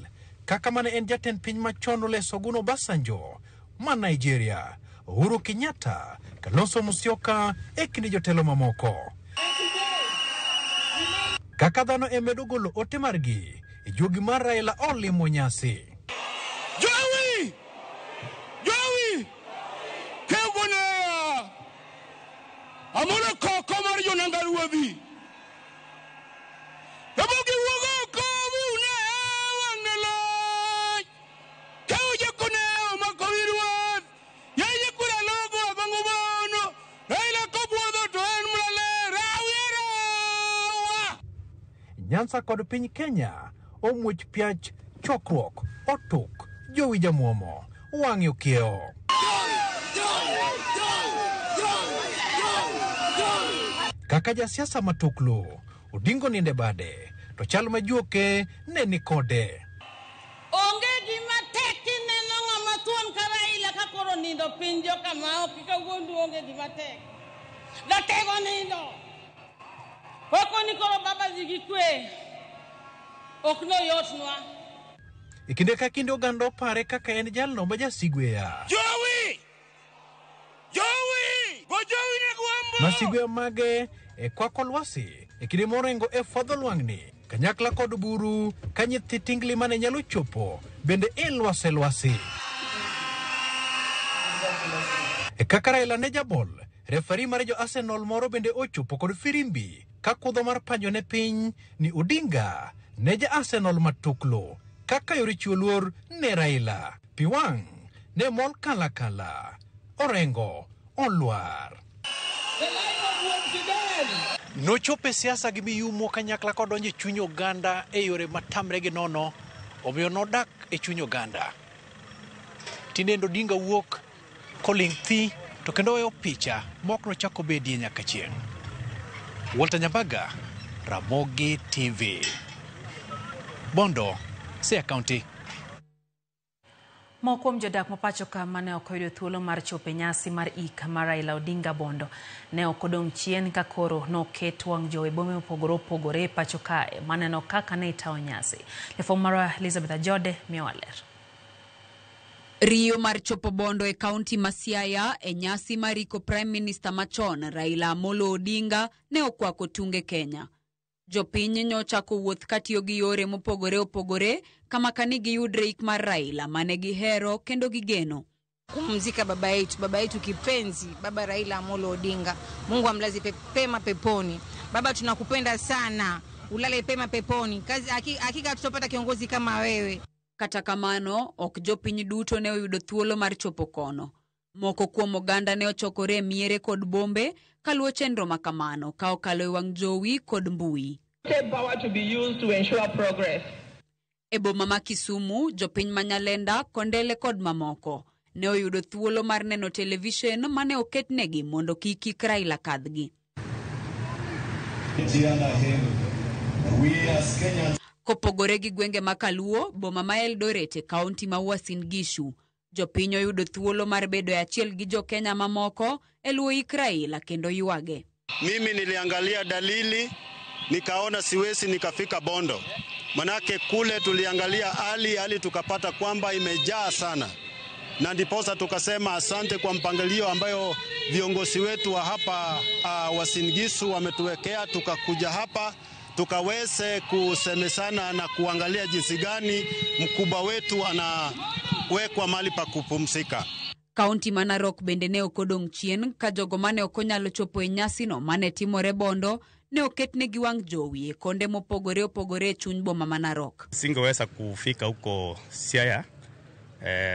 kaka mane en jatend piny machon Olusegun Obasanjo ma Nigeria, Uhuru Kenyatta, Kalonzo Musyoka kinde jotelo mamoko. Kaka dhano medo golo ote margi jogi mar Raila olimo nyasi. Jowi kegonea amolo koko mar jonanga ruodhi ebogi wuogo kobune wanela kauje koneo makowiruat yaye kula logo abangu bono Raila kobuodo to en mule rawiera. Nyansa kod piny Kenya omuoch piach chokruok otuk jowi jamuomo wang'yo kiewo. Kaka jasiasa matuklu Odinga ninde bade to chal majuoke ne ni kode. Onge gima tek kineno ng'ama thuon ka Raila ka koro nindo pinjo kama ok kawuondo onge gima tek. Gatego nindo. Oko ni koro baba zigi kwe. Ok no yotnwa. Kinde ka kinde oganda opare kaka en jalno ma jasigweya. Jowi ne gwambo. Masigweya mage kwako lwasi kinde morengo fwadho lwang'ni kanyakla kod buru ka nyithi tingli mane nyalo chopo bende lwasi. Kaka Raila ne jabol, refari mar jo Arsenal moro bende ochopo kod firimbi ka kudho mar panjo ne piny ni Odinga ne ja Arsenal matuklu kaka yore chiwo luor ne Raila. Piwang' ne mol kala orengo olwar. Nochope siasa gi miyumo kanyakla kodonje chuny oganda yore matamre gi nono, omiyo nodak chuny oganda. Tinendo Odinga wuok koling' thi to kendo weyo picha mok nochako bedie nyaka chieng'. Walter Nyambaga, Ramogi TV. Bondo, Siaya County. Mokuom jodak mapacho ka mane okoyudo thuolo mar chope nyasi mar ik mar Raila Odinga Bondo ne okodong chien ka koro noket wang' jowi bome opogore pacho kae maneno kaka ne itawo nyasi. Lefong mara Elizabeth Ajode miwaler. Rio mar chopo Bondo e kaunti ma Siaya e nyasi mariko Prime Minister machon Raila Amolo Odinga ne okwako tunge Kenya. Jopiny nyochako wuoth katiyo gi yore mopogore kama kani giyudre ik mar Raila mane gihero kendo gigeno. Kumzika baba yetu kipenzi, baba Raila Amolo Odinga. Mungu amlaze pema peponi. Baba tunakupenda sana. Ulale pema peponi. Hakika tutapata kiongozi kama wewe. Kata kamano, ok jopiny duto ne oyudo thuolo mar chopo kono. Moko kuom oganda ne ochokore miere kod bombe kaluwo chenro makamano ka okalo e wang' jowi kod mbui. Power to be used to ensure progress. E boma ma Kisumu, jopiny Manyalenda, Kondele kod mamoko ne oyudo thuolo mar neno television mane oketnegi mondo kik Raila kadhgi. Kopogore gi gwenge makaluo, boma ma Eldoret e kaunti ma Uasin Gishu, jopiny oyudo thuolo mar bedo e achiel gi jo Kenya mamoko e luwo ik Raila kendo yuage. Mimi niliangalia dalili, nikaona siwezi nikafika Bondo. Manake kule tuliangalia hali tukapata kwamba imejaa sana. Na ndiposa tukasema asante kwa mpangilio ambayo viongozi wetu wa hapa Uasin Gishu wametuwekea, tukakuja hapa tukaweze kusemesana na kuangalia jinsi gani mkubwa wetu anawekwa mahali pa kupumzika. Kaunti ma Narok bende ne okodong chien ka jogo mane okonyalo chopo e nyasi no mane timore Bondo ne oketnegi wang' jowi e konde mopogore chuny boma ma Narok. Singeweza kufika huko Siaya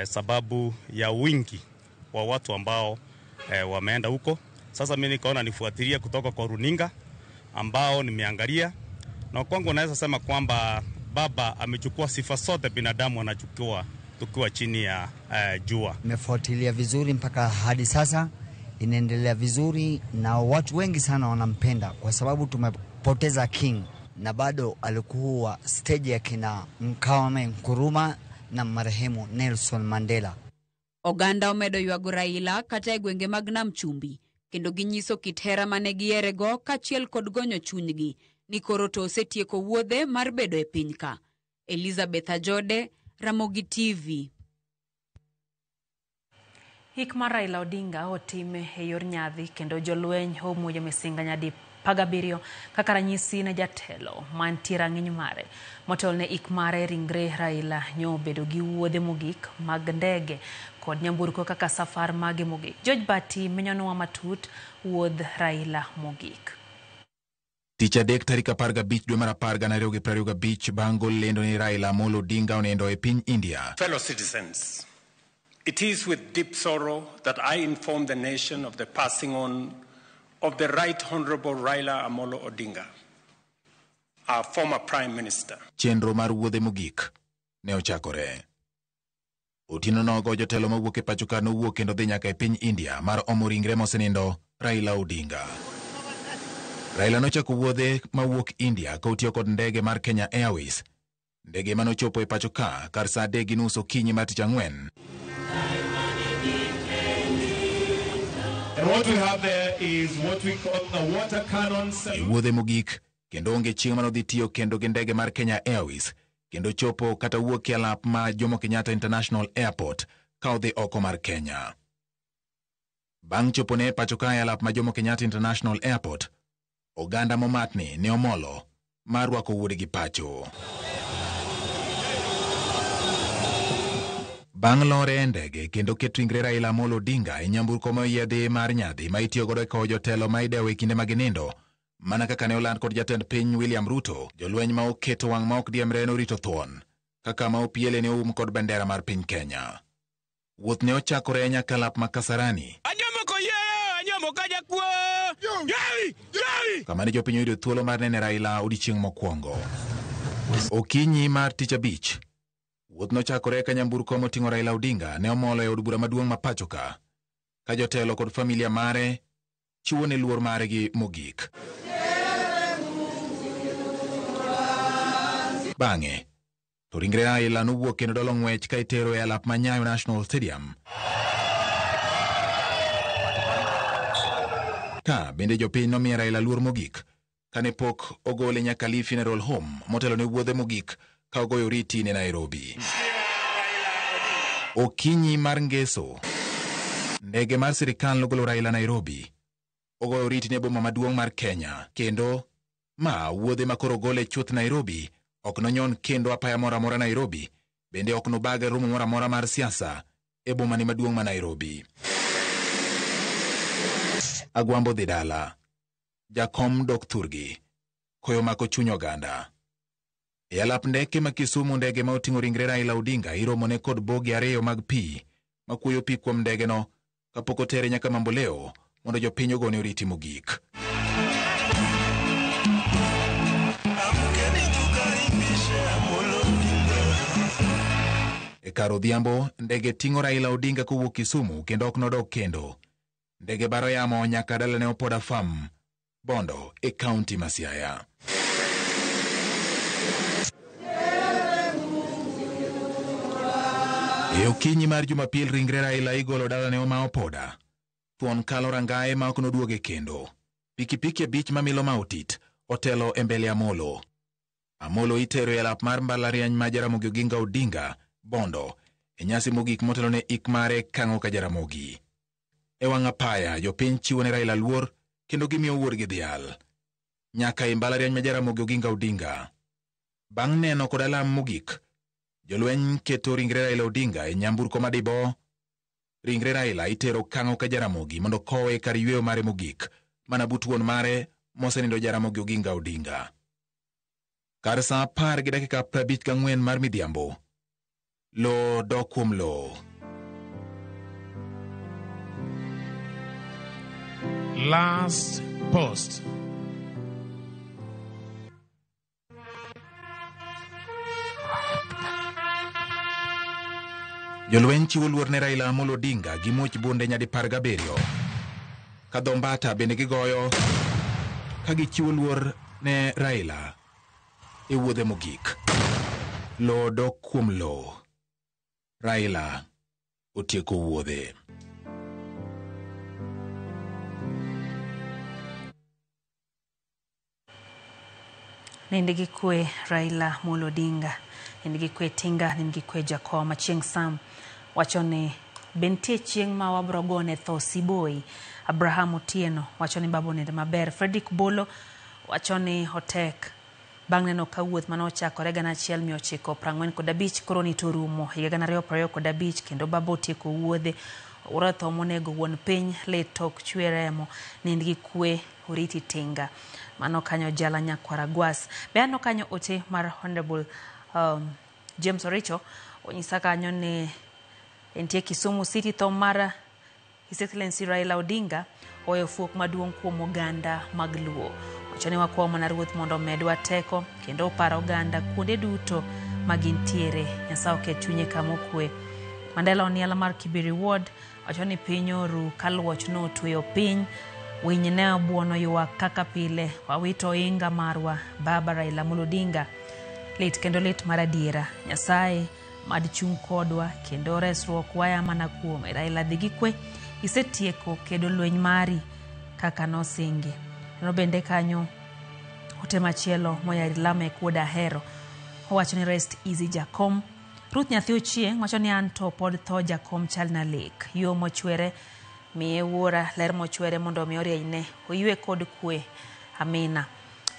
sababu ya wingi wa watu ambao wameenda huko. Sasa mimi nikaona nifuatilie kutoka kwa runinga ambao nimeangalia, na kwangu naweza sema kwamba baba amechukua sifa zote binadamu anachukua tukiwa chini ya jua. Nimefuatilia vizuri mpaka hadi sasa inaendelea vizuri na watu wengi sana wanampenda kwa sababu tumepoteza king na bado alikuwa stage ya kina Mkawame Nkrumah na marehemu Nelson Mandela. Oganda omedo yuago Raila kata e gwenge mag Nam Chumbi kendo ginyiso kit hera mane giyerego kachiel kod gonyo chunygi ni koro to osetieko wuodhe mar bedo e piny ka. Elizabeth Ajode, Ramogi TV. Ik mar Raila Odinga otime e yor nyadhi kendo jolweny omuojo misinga nyadi 17 kaka ranyisi ne jatelo mantie rang'iny mare. Motelo ne ik mare ringre Raila nyo bedo gi wuodhe mogik mag ndege kod nyamburko kaka safar mage mogik. George Bati menyonwa matut wuodh Raila mogik. Tich adek tarik 15 dwe mar 10 2025 bang' lendo ni Raila Amolo Odinga onendo e piny India. Fellow citizens, it is with deep sorrow that I inform the nation of the passing on of the Right Honorable Raila Amolo Odinga, our former Prime Minister. Chenro mar wuodhe mogik ne ochakore. Otieno nogo jotelo mawuok e pacho ka nowuok kendo dhi nyaka e piny India mar omo ringre mosenindo Raila Odinga. Raila nochako wuodhe mawuok India ka otiyo kod ndege mar Kenya Airways. Ndege manochopo e pacho ka kar saa 3:30 okinyi mar Tich Ang'wen. And what we have there is what we call the water cannons. Wuodhe mogik kendo onge chieng' manodhi tiyo kendo gi ndege mar Kenya Airways kendo chopo kata wuok e alap ma Jomo Kenyatta International Airport ka odhi oko mar Kenya. Bang' chopo ne pacho ka e alap ma Jomo Kenyatta International Airport, oganda momatni ne omolo mar rwako wuode gi pacho. Bang' lore ndege kendo ket ringre Raila Amolo Odinga e nyamburko moyiedhi mar nyadhi ma itiyo godo kowo jotelo ma idewo e kinde mag nindo, mana kaka ne oland kod jatend piny William Ruto, jolweny ma oketo wang' ma ok diemre norito thuon, kaka ma opiele ne oum kod bendera mar piny Kenya. Wuoth ne ochakore nyaka lap ma Kasarani, kama ne jopiny oyudo thuolo mar nene Raila odiochieng' mokwongo. Okinyi mar Tich Abich, wuoth nochakore ka nyamburko moting'o Raila Odinga ne omolo e od bura maduong' ma pacho ka jotelo kod familia mare chiwo ne luor mare gi mogik. Bang'e, To ringre Raila nowuok kendo dolo ng'wech ka itero e alap ma Nyayo National Stadium. Ka bende jopiny nomiyo Raila luor mogik kane pok ogole nyaka Lee Funeral Home motelo ne wuodhe mogik ka ogoyo riti ne Nairobi. Okinyi mar Ngeso, ndege mar sirikal nogolo Raila Nairobi, ogoyo riti ne boma maduong' mar Kenya, kendo ma wuodhe makoro gole chuth Nairobi ok nonyon kendo apaya mora mora Nairobi, bende ok nobage romo mora mora mar siasa e boma ni maduong' ma Nairobi. Agwambo dhi dala, jakom dok thurgi, koyo mako chuny oganda. E alap ndeke ma Kisumu, ndege ma oting'o ringre Raila Odinga iromone kod bogi 2 mag pi makuoyo pi kuom ndegeno kapok otere nyaka Mamboleo mondo jopiny ogone oriti mogik. E kar odhiambo, ndege ting'o Raila Odinga kowuok Kisumu kendo ok nodok kendo. Ndege baro yamo nyaka dalane Opoda Farm, Bondo, e kaunti ma Siaya. E okinyi mar Jumapil, ringre Raila igolo dalane ma Opoda. Thuon kalo rangae ma ok noduoge kendo. Pikipiki 5 mamilo ma otit otelo e mbele Amolo. Amolo itero e alap mar mbalariany ma Jaramogi Oginga Odinga, Bondo, e nyasi mogik motelo ne ik mare Kang'o ka Jaramogi. E wang' apaya, jopiny chiwo ne Raila luor kendo gimiyo wuorgi dhial nyaka e mbalariany ma Jaramogi Oginga Odinga. Bang' neno kod alam mogik, jolweny keto ringre Raila Odinga e nyamburko madibo. Ringre Raila itero Kang'o ka Jaramogi mondo kowe kar yweyo mare mogik mana but wuon mare mosenindo Jaramogi Oginga Odinga. Kar sa 10:54 mar midhiambo, lo dok kuom lo. Last post. Jolweny chiwo luor ne Raila Amolo Odinga gi muoch bunde nyadi 17. Kadhombata bende gigoyo ka gichiwo luor ne Raila e wuodhe mogik. Lo dok kuom lo. Raila otieko wuodhe. Nindigi kwe Raila Amolo Odinga, nindigi kwe Tinga, nindigi kwe Jakom. Chieng' Sam wachoni bentie chieng' ma wabrogone tho Siboi. Abraham Otieno wachoni babo nende maber. Fredrick Bolo wachoni hotek bang' neno ka wuoth mane ochakore 1945 koro ni torumo 2025 kendo babo otieko wuodhe. Ora tho monego wuon piny letok chwe remo. Nindigi kwe oriti Tinga. Mano kanyo Jala Nyakwara Gwas. Beano kanyo ote mar Honorable James Oricho onyisa kanyo ne entie Kisumu City tho mar His Excellency Raila Odinga oyo fuok maduong' kuom oganda mag Luo. Ochane wakwa mana ruoth mondo medwa teko kendo oparo oganda kuonde duto magintiere. Nyasaye oket chunye kama okwe. Mandela Oniala mar Kibiri Ward ochani piny oru kaluoch no tweyo piny. Winy ne obuono ywak kaka pile wawito inga marwa baba Raila Amolo Odinga. Lit kendo lit mar adiera. Nyasaye mad chung' kodwa kendo resruok waya mana kuome. Raila dhi gi kwe isetieko kedo lweny mari kaka nosingi. No bende kanyo ote machielo moyari Lame Kuoda Hero owacho ni rest easy Jakom. Ruth Nyathi Ochieng' wacho ni anto pod tho Jakom chalna lek. Yo mochwere miye wuora ler mochwere mondo mi oriene oywe kod kwe. Amina.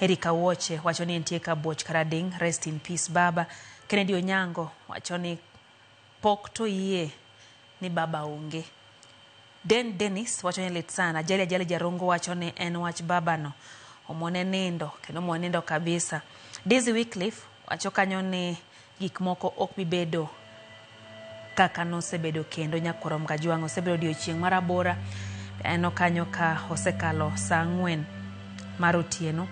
Erika Woche wacho ni entie Kabuoch Karading. Rest in peace baba. Kennedy Onyango wacho ni pok to yie ni baba onge. Dennis wacho ni lit sana. Jali Jarongo wacho ni en wach baba no omone nindo kendo omone nindo kabisa. Daisy Wycliffe wacho kanyo ni gik moko ok bibedo kaka nosebedo kendo Nyakorom Kajwang' osebedo odiochieng' mar 8 eno kanyo ka osekalo saa 4 mar otieno.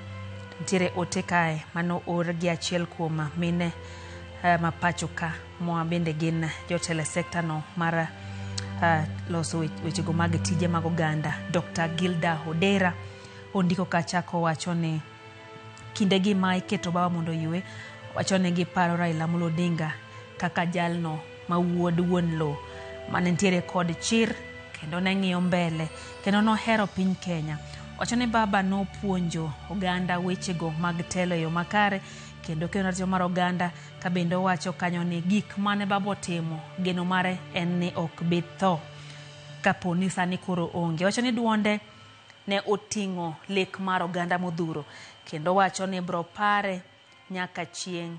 Ntiere ote kae mano or gi achiel kuom mine mapacho ka moa bende gin jotele sekta no mar loso wechego mag tije mag oganda. Dr. Gilda Odera ondiko kachako wacho ni kinde gi ma iketo baba mondo ywe wachone gi paro Raila Amolo Odinga kaka jalno ma wuod wuon lo mane ntiere kod chir kendo ne ng'iyo mbele kendo nohero piny Kenya. Wachone baba no puonjo oganda wechego mag telo yo makare kendo kendo mar oganda ka bende wacho kanyo ni gik mane babo timo geno mare en ni ok bitho kapo ni sani koro onge. Wachone duonde ne oting'o lek mar oganda modhuro kendo wacho ni bro pare nyaka chieng'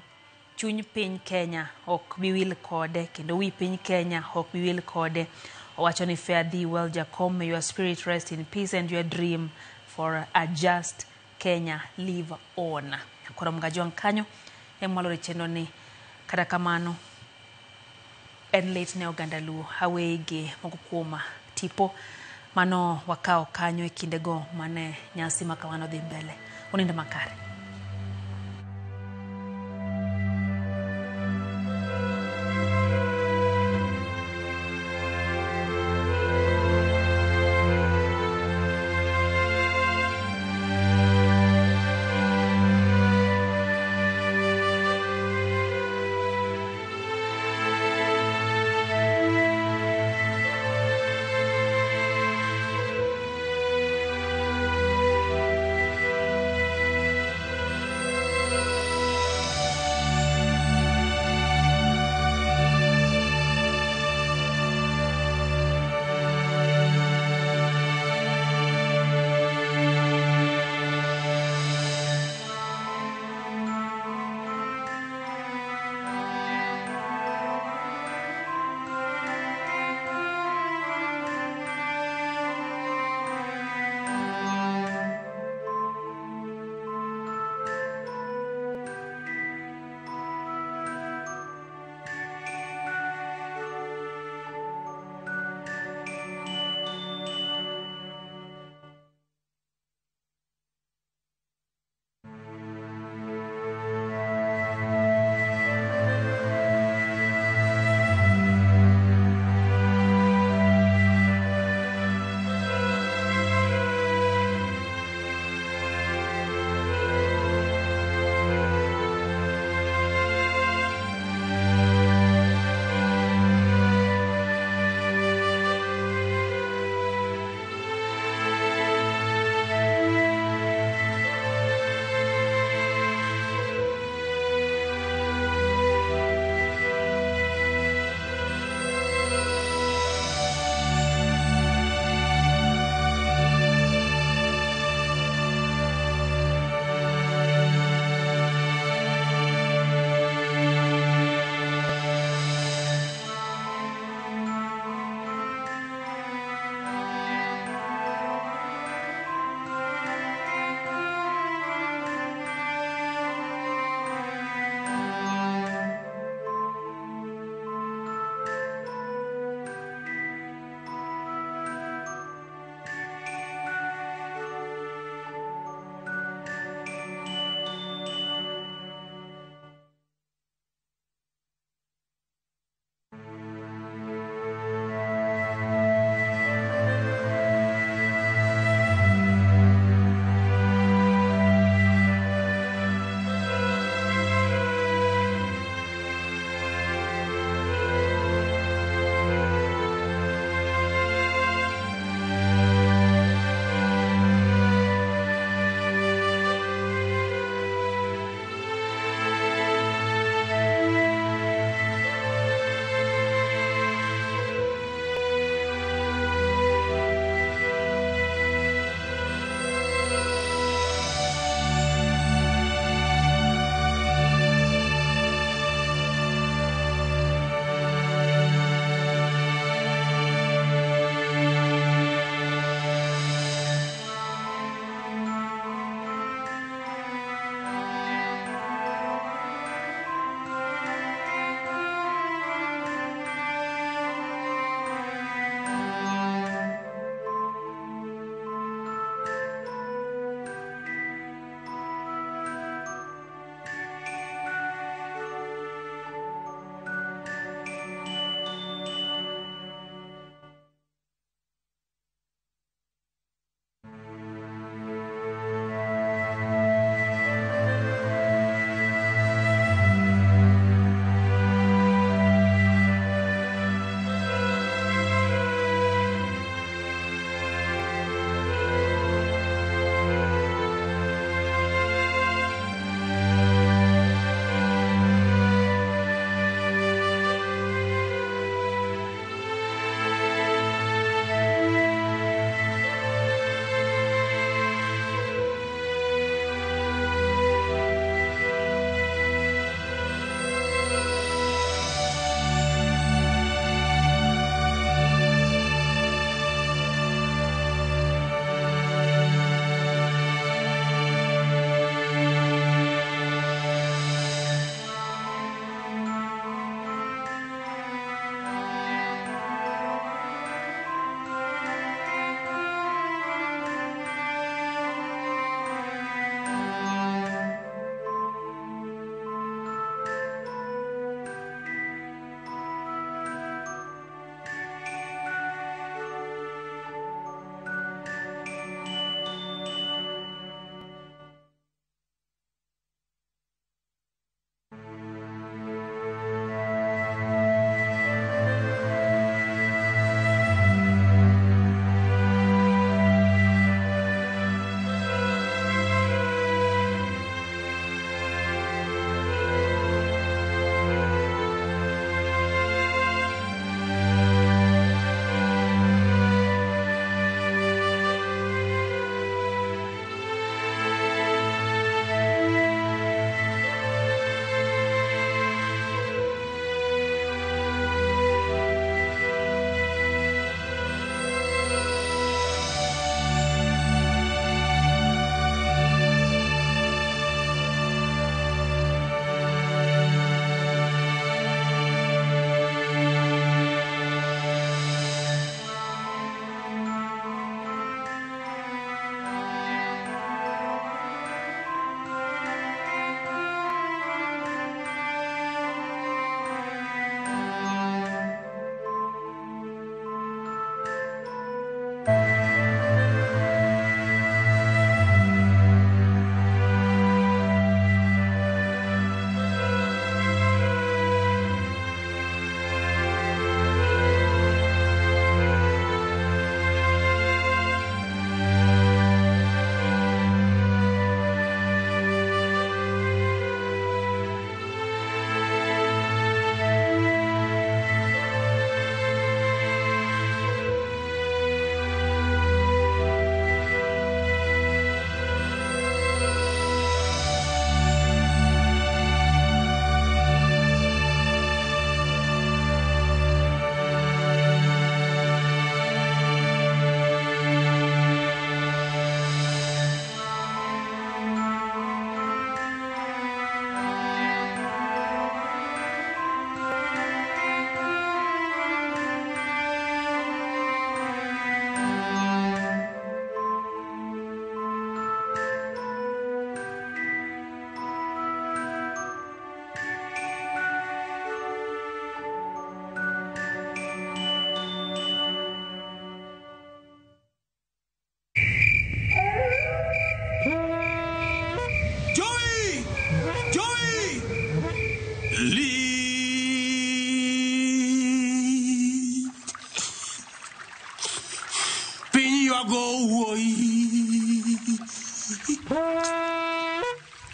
chuny piny Kenya ok biwil kode kendo wi piny Kenya ok biwil kode. Owacho ni fare thee well Jakom, may your spirit rest in peace and your dream for a just Kenya live on. Koro mgajong kanyo emwalore chendo ni kata kamano en late ne oganda Luo hawege moko kuoma tipo mano wakao kanyo kindego mane nyasi makamano dhi mbele. Unindo makare.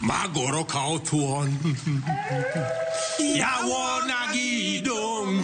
Magoro kao tuon. Ya wona gidong.